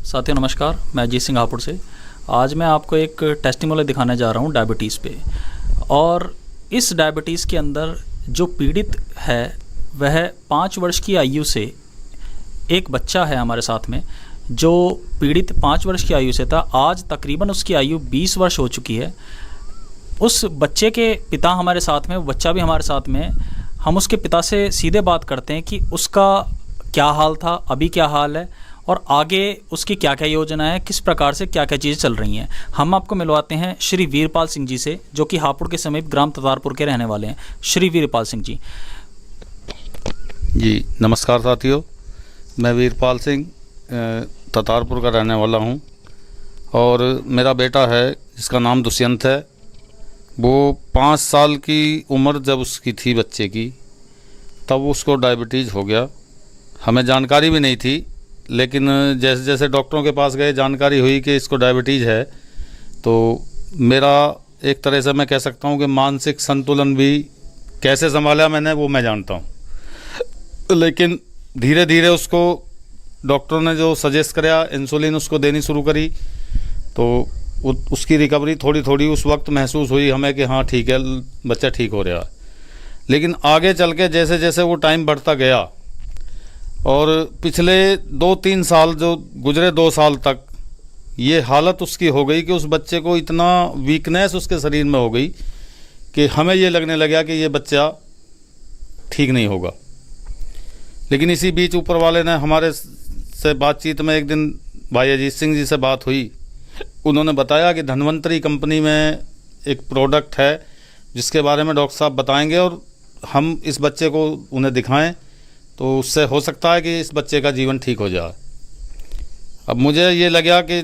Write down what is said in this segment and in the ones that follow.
साथियों नमस्कार, मैं अजीत सिंह हापुड़ से। आज मैं आपको एक टेस्टिमोनियल दिखाने जा रहा हूँ डायबिटीज़ पे। और इस डायबिटीज़ के अंदर जो पीड़ित है वह 5 वर्ष की आयु से, एक बच्चा है हमारे साथ में जो पीड़ित 5 वर्ष की आयु से था। आज तकरीबन उसकी आयु 20 वर्ष हो चुकी है। उस बच्चे के पिता हमारे साथ में, वो बच्चा भी हमारे साथ में। हम उसके पिता से सीधे बात करते हैं कि उसका क्या हाल था, अभी क्या हाल है और आगे उसकी क्या क्या योजना है, किस प्रकार से क्या क्या चीज़ें चल रही हैं। हम आपको मिलवाते हैं श्री वीरपाल सिंह जी से, जो कि हापुड़ के समीप ग्राम ततारपुर के रहने वाले हैं। श्री वीरपाल सिंह जी। जी नमस्कार साथियों, मैं वीरपाल सिंह ततारपुर का रहने वाला हूं और मेरा बेटा है जिसका नाम दुष्यंत है। वो 5 साल की उम्र जब उसकी थी बच्चे की, तब उसको डायबिटीज़ हो गया। हमें जानकारी भी नहीं थी, लेकिन जैसे जैसे डॉक्टरों के पास गए, जानकारी हुई कि इसको डायबिटीज़ है, तो मेरा एक तरह से मैं कह सकता हूँ कि मानसिक संतुलन भी कैसे संभाला मैंने, वो मैं जानता हूँ। लेकिन धीरे धीरे उसको डॉक्टरों ने जो सजेस्ट कराया, इंसुलिन उसको देनी शुरू करी, तो उसकी रिकवरी थोड़ी थोड़ी उस वक्त महसूस हुई हमें कि हाँ ठीक है, बच्चा ठीक हो रहा है। लेकिन आगे चल के जैसे जैसे वो टाइम बढ़ता गया और पिछले 2-3 साल जो गुजरे, 2 साल तक ये हालत उसकी हो गई कि उस बच्चे को इतना वीकनेस उसके शरीर में हो गई कि हमें ये लगने लगा कि ये बच्चा ठीक नहीं होगा। लेकिन इसी बीच ऊपर वाले ने हमारे से बातचीत में एक दिन भाई अजीत सिंह जी से बात हुई। उन्होंने बताया कि धन्वंतरी कंपनी में एक प्रोडक्ट है जिसके बारे में डॉक्टर साहब बताएंगे और हम इस बच्चे को उन्हें दिखाएं, तो उससे हो सकता है कि इस बच्चे का जीवन ठीक हो जाए। अब मुझे ये लगा कि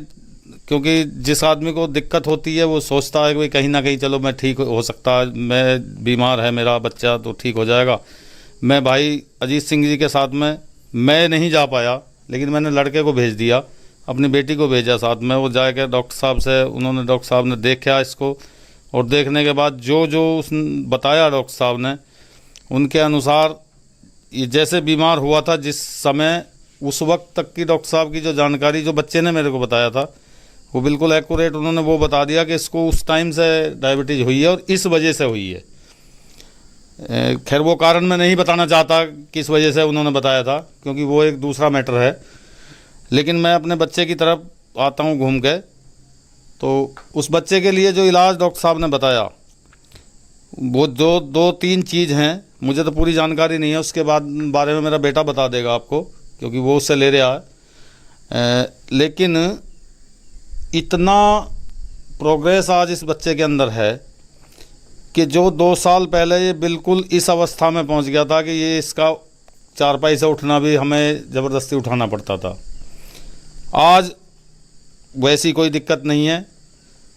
क्योंकि जिस आदमी को दिक्कत होती है वो सोचता है कि कहीं ना कहीं चलो मैं ठीक हो सकता है, मैं बीमार है मेरा बच्चा तो ठीक हो जाएगा। मैं भाई अजीत सिंह जी के साथ में मैं नहीं जा पाया, लेकिन मैंने लड़के को भेज दिया, अपनी बेटी को भेजा साथ में। वो जाकर डॉक्टर साहब से, उन्होंने डॉक्टर साहब ने देखा इसको और देखने के बाद जो जो बताया डॉक्टर साहब ने, उनके अनुसार ये जैसे बीमार हुआ था जिस समय, उस वक्त तक की डॉक्टर साहब की जो जानकारी जो बच्चे ने मेरे को बताया था वो बिल्कुल एक्यूरेट उन्होंने वो बता दिया कि इसको उस टाइम से डायबिटीज़ हुई है और इस वजह से हुई है। खैर वो कारण मैं नहीं बताना चाहता किस वजह से उन्होंने बताया था, क्योंकि वो एक दूसरा मैटर है। लेकिन मैं अपने बच्चे की तरफ आता हूँ घूम के, तो उस बच्चे के लिए जो इलाज डॉक्टर साहब ने बताया वो जो 2-3 चीज़ हैं, मुझे तो पूरी जानकारी नहीं है, उसके बाद बारे में मेरा बेटा बता देगा आपको, क्योंकि वो उससे ले रहा है। लेकिन इतना प्रोग्रेस आज इस बच्चे के अंदर है कि जो 2 साल पहले ये बिल्कुल इस अवस्था में पहुंच गया था कि ये इसका चारपाई से उठना भी हमें ज़बरदस्ती उठाना पड़ता था, आज वैसी कोई दिक्कत नहीं है।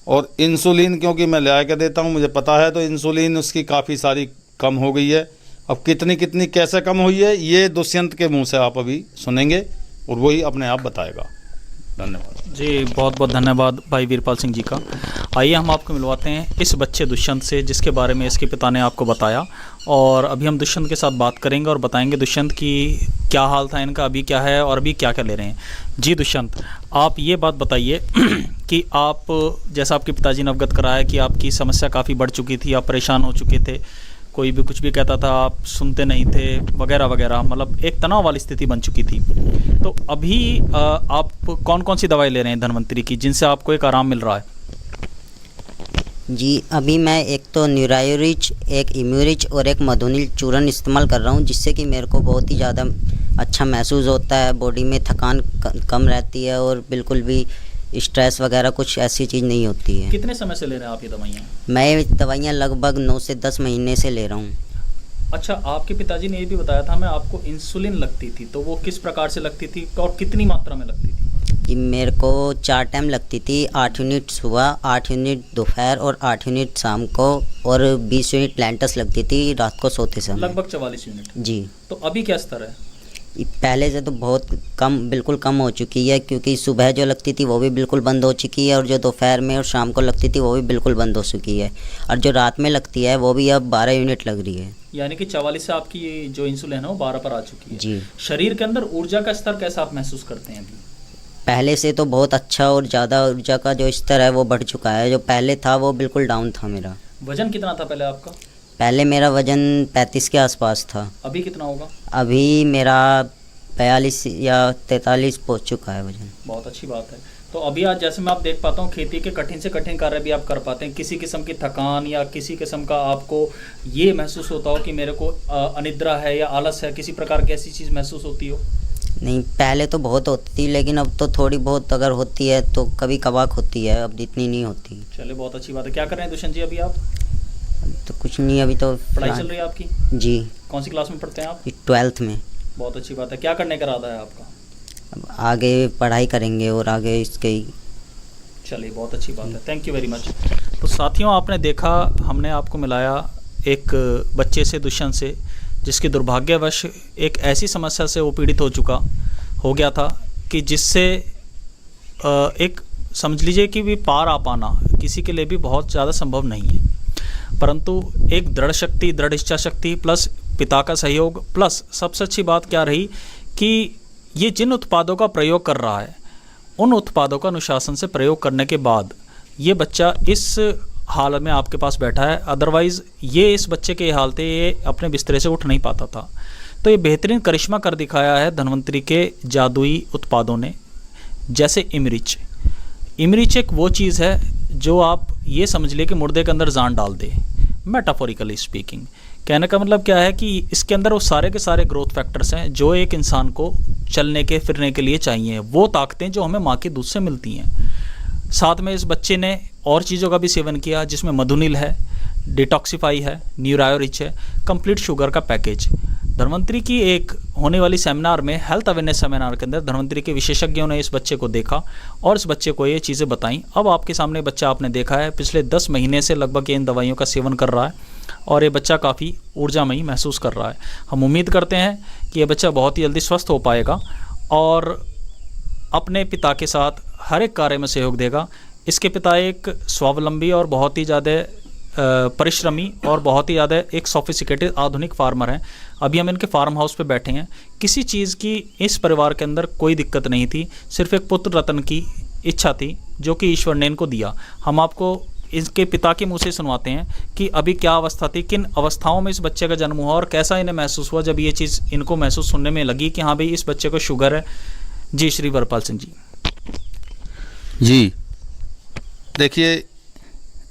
और इंसुलिन क्योंकि मैं ले आके देता हूँ, मुझे पता है, तो इंसुलिन उसकी काफ़ी सारी कम हो गई है। अब कितनी कितनी कैसे कम हुई है ये दुष्यंत के मुंह से आप अभी सुनेंगे और वही अपने आप बताएगा। धन्यवाद जी, बहुत बहुत धन्यवाद भाई वीरपाल सिंह जी का। आइए हम आपको मिलवाते हैं इस बच्चे दुष्यंत से, जिसके बारे में इसके पिता ने आपको बताया। और अभी हम दुष्यंत के साथ बात करेंगे और बताएंगे दुष्यंत की क्या हाल था, इनका अभी क्या है और अभी क्या क्या ले रहे हैं। जी दुष्यंत, आप ये बात बताइए कि आप, जैसा आपके पिताजी ने अवगत कराया कि आपकी समस्या काफ़ी बढ़ चुकी थी, आप परेशान हो चुके थे, कोई भी कुछ भी कहता था आप सुनते नहीं थे वगैरह वगैरह, मतलब एक तनाव वाली स्थिति बन चुकी थी। तो अभी आप कौन कौन सी दवाई ले रहे हैं धन्वंतरी की, जिनसे आपको एक आराम मिल रहा है? जी, अभी मैं एक तो न्यूरायोरिच, एक इम्यूरिच और एक मधुनिल चूर्ण इस्तेमाल कर रहा हूँ, जिससे कि मेरे को बहुत ही ज़्यादा अच्छा महसूस होता है, बॉडी में थकान कम रहती है और बिल्कुल भी स्ट्रेस वगैरह कुछ ऐसी चीज़ नहीं होती है। कितने समय से ले रहे हैं आप ये दवाइयाँ? मैं दवाइयाँ लगभग 9 से 10 महीने से ले रहा हूँ। अच्छा, आपके पिताजी ने ये भी बताया था मैं आपको इंसुलिन लगती थी, तो वो किस प्रकार से लगती थी और कितनी मात्रा में लगती थी? कि मेरे को 4 टाइम लगती थी, 8 यूनिट सुबह, 8 यूनिट दोपहर और 8 यूनिट शाम को, और 20 यूनिट लैंटस लगती थी रात को सोते समय। लगभग 44 यूनिट। जी। तो अभी क्या स्तर है? पहले से तो बहुत कम, बिल्कुल कम हो चुकी है, क्योंकि सुबह जो लगती थी वो भी बिल्कुल बंद हो चुकी है और जो दोपहर में और शाम को लगती थी वो भी बिल्कुल बंद हो चुकी है, और जो रात में लगती है वो भी अब 12 यूनिट लग रही है। यानी कि 44 से आपकी जो इंसुलिन है वो 12 पर आ चुकी है। जी। शरीर के अंदर ऊर्जा का स्तर कैसा आप महसूस करते हैं अभी? पहले से तो बहुत अच्छा और ज़्यादा ऊर्जा का जो स्तर है वो बढ़ चुका है। जो पहले था वो बिल्कुल डाउन था मेरा। वजन कितना था पहले आपका? पहले मेरा वज़न 35 के आसपास था। अभी कितना होगा? अभी मेरा 42 या 43 पहुंच चुका है वज़न। बहुत अच्छी बात है। तो अभी आज जैसे मैं आप देख पाता हूँ खेती के कठिन से कठिन कार्य भी आप कर पाते हैं। किसी किस्म की थकान या किसी किस्म का आपको ये महसूस होता हो कि मेरे को अनिद्रा है या आलस है, किसी प्रकार की ऐसी चीज़ महसूस होती हो? नहीं, पहले तो बहुत होती थी, लेकिन अब तो थोड़ी बहुत अगर होती है तो कभी कभार होती है, अब इतनी नहीं होती। चलिए बहुत अच्छी बात है। क्या कर रहे हैं दुष्यंत जी अभी आप? तो कुछ नहीं, अभी तो पढ़ाई चल रही है आपकी? जी। कौन सी क्लास में पढ़ते हैं आप? 12th में। बहुत अच्छी बात है। क्या करने का इरादा है आपका? अब आगे पढ़ाई करेंगे और आगे इसके ही। चलिए बहुत अच्छी बात है। Thank you very much. तो साथियों, आपने देखा, हमने आपको मिलाया एक बच्चे से, दुष्यंत से, जिसकी दुर्भाग्यवश एक ऐसी समस्या से वो पीड़ित हो गया था कि जिससे एक समझ लीजिए कि भी पार आ पाना किसी के लिए भी बहुत ज़्यादा संभव नहीं है। परंतु एक दृढ़ शक्ति, दृढ़ इच्छा शक्ति प्लस पिता का सहयोग प्लस सबसे अच्छी बात क्या रही कि ये जिन उत्पादों का प्रयोग कर रहा है उन उत्पादों का अनुशासन से प्रयोग करने के बाद ये बच्चा इस हाल में आपके पास बैठा है। अदरवाइज़ ये इस बच्चे के हाल थे, ये अपने बिस्तरे से उठ नहीं पाता था। तो ये बेहतरीन करिश्मा कर दिखाया है धन्वंतरी के जादुई उत्पादों ने, जैसे इमरिच। इमरिच एक वो चीज़ है जो आप ये समझ ले कि मुर्दे के अंदर जान डाल दे, मेटाफोरिकली स्पीकिंग। कहने का मतलब क्या है कि इसके अंदर वो सारे के सारे ग्रोथ फैक्टर्स हैं जो एक इंसान को चलने के फिरने के लिए चाहिए, वो ताकतें जो हमें माँ के दूध से मिलती हैं। साथ में इस बच्चे ने और चीज़ों का भी सेवन किया, जिसमें मधुनिल है, डिटॉक्सिफाई है, न्यूरायोरिच है, कंप्लीट शुगर का पैकेज। धन्वंतरी की एक होने वाली सेमिनार में, हेल्थ अवेयरनेस सेमिनार के अंदर धन्वंतरी के विशेषज्ञों ने इस बच्चे को देखा और इस बच्चे को ये चीज़ें बताई। अब आपके सामने बच्चा आपने देखा है, पिछले 10 महीने से लगभग इन दवाइयों का सेवन कर रहा है और ये बच्चा काफ़ी ऊर्जामयी महसूस कर रहा है। हम उम्मीद करते हैं कि ये बच्चा बहुत ही जल्दी स्वस्थ हो पाएगा और अपने पिता के साथ हर एक कार्य में सहयोग देगा। इसके पिता एक स्वावलंबी और बहुत ही ज़्यादा परिश्रमी और बहुत ही ज़्यादा एक सोफिस्टिकेटेड आधुनिक फार्मर हैं। अभी हम इनके फार्म हाउस पे बैठे हैं। किसी चीज़ की इस परिवार के अंदर कोई दिक्कत नहीं थी, सिर्फ एक पुत्र रत्न की इच्छा थी जो कि ईश्वर ने इनको दिया। हम आपको इसके पिता के मुंह से सुनवाते हैं कि अभी क्या अवस्था थी, किन अवस्थाओं में इस बच्चे का जन्म हुआ और कैसा इन्हें महसूस हुआ जब ये चीज़ इनको महसूस सुनने में लगी कि हाँ भाई इस बच्चे को शुगर है। जी श्री वरपाल सिंह जी। जी देखिए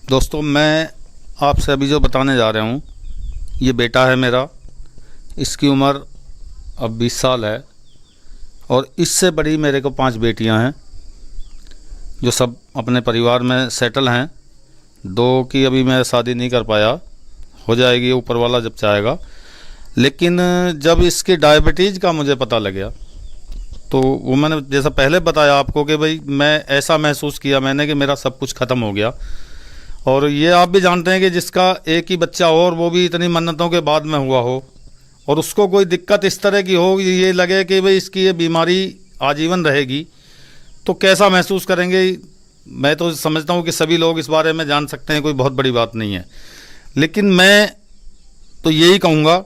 दोस्तों, मैं आपसे अभी जो बताने जा रहा हूँ, ये बेटा है मेरा, इसकी उम्र अब 20 साल है और इससे बड़ी मेरे को 5 बेटियां हैं जो सब अपने परिवार में सेटल हैं। 2 की अभी मैं शादी नहीं कर पाया, हो जाएगी ऊपर वाला जब चाहेगा। लेकिन जब इसकी डायबिटीज़ का मुझे पता लगा तो वो मैंने जैसा पहले बताया आपको कि भाई मैं ऐसा महसूस किया मैंने कि मेरा सब कुछ ख़त्म हो गया। और ये आप भी जानते हैं कि जिसका एक ही बच्चा हो और वो भी इतनी मन्नतों के बाद में हुआ हो और उसको कोई दिक्कत इस तरह की हो, ये लगे कि भाई इसकी ये बीमारी आजीवन रहेगी, तो कैसा महसूस करेंगे। मैं तो समझता हूँ कि सभी लोग इस बारे में जान सकते हैं, कोई बहुत बड़ी बात नहीं है। लेकिन मैं तो यही कहूँगा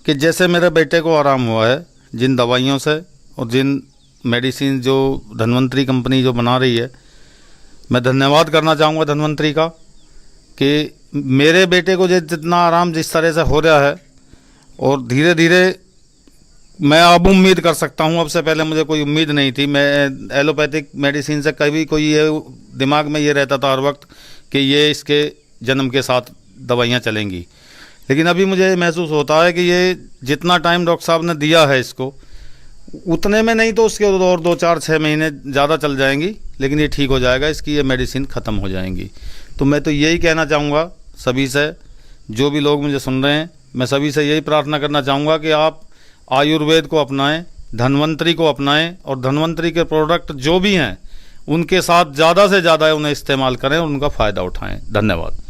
कि जैसे मेरे बेटे को आराम हुआ है जिन दवाइयों से और जिन मेडिसिन जो धन्वंतरी कंपनी जो बना रही है, मैं धन्यवाद करना चाहूँगा धन्वंतरी का कि मेरे बेटे को जितना आराम जिस तरह से हो रहा है और धीरे धीरे मैं अब उम्मीद कर सकता हूँ। अब से पहले मुझे कोई उम्मीद नहीं थी। मैं एलोपैथिक मेडिसिन से कभी कोई ये दिमाग में ये रहता था हर वक्त कि ये इसके जन्म के साथ दवाइयाँ चलेंगी, लेकिन अभी मुझे महसूस होता है कि ये जितना टाइम डॉक्टर साहब ने दिया है इसको उतने में नहीं तो उसके और 2-4-6 महीने ज़्यादा चल जाएंगी, लेकिन ये ठीक हो जाएगा, इसकी ये मेडिसिन ख़त्म हो जाएंगी। तो मैं तो यही कहना चाहूँगा सभी से, जो भी लोग मुझे सुन रहे हैं, मैं सभी से यही प्रार्थना करना चाहूँगा कि आप आयुर्वेद को अपनाएं, धन्वंतरी को अपनाएं और धन्वंतरी के प्रोडक्ट जो भी हैं उनके साथ ज़्यादा से ज़्यादा उन्हें इस्तेमाल करें और उनका फ़ायदा उठाएं। धन्यवाद।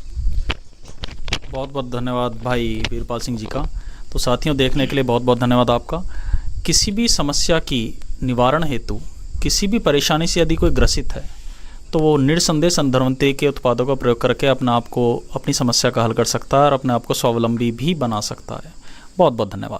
बहुत बहुत धन्यवाद भाई वीरपाल सिंह जी का। तो साथियों, देखने के लिए बहुत बहुत धन्यवाद आपका। किसी भी समस्या की निवारण हेतु, किसी भी परेशानी से यदि कोई ग्रसित है तो वो निसंदेह धन्वंतरी के उत्पादों का प्रयोग करके अपने आप को, अपनी समस्या का हल कर सकता है और अपने आप को स्वावलंबी भी बना सकता है। बहुत बहुत धन्यवाद।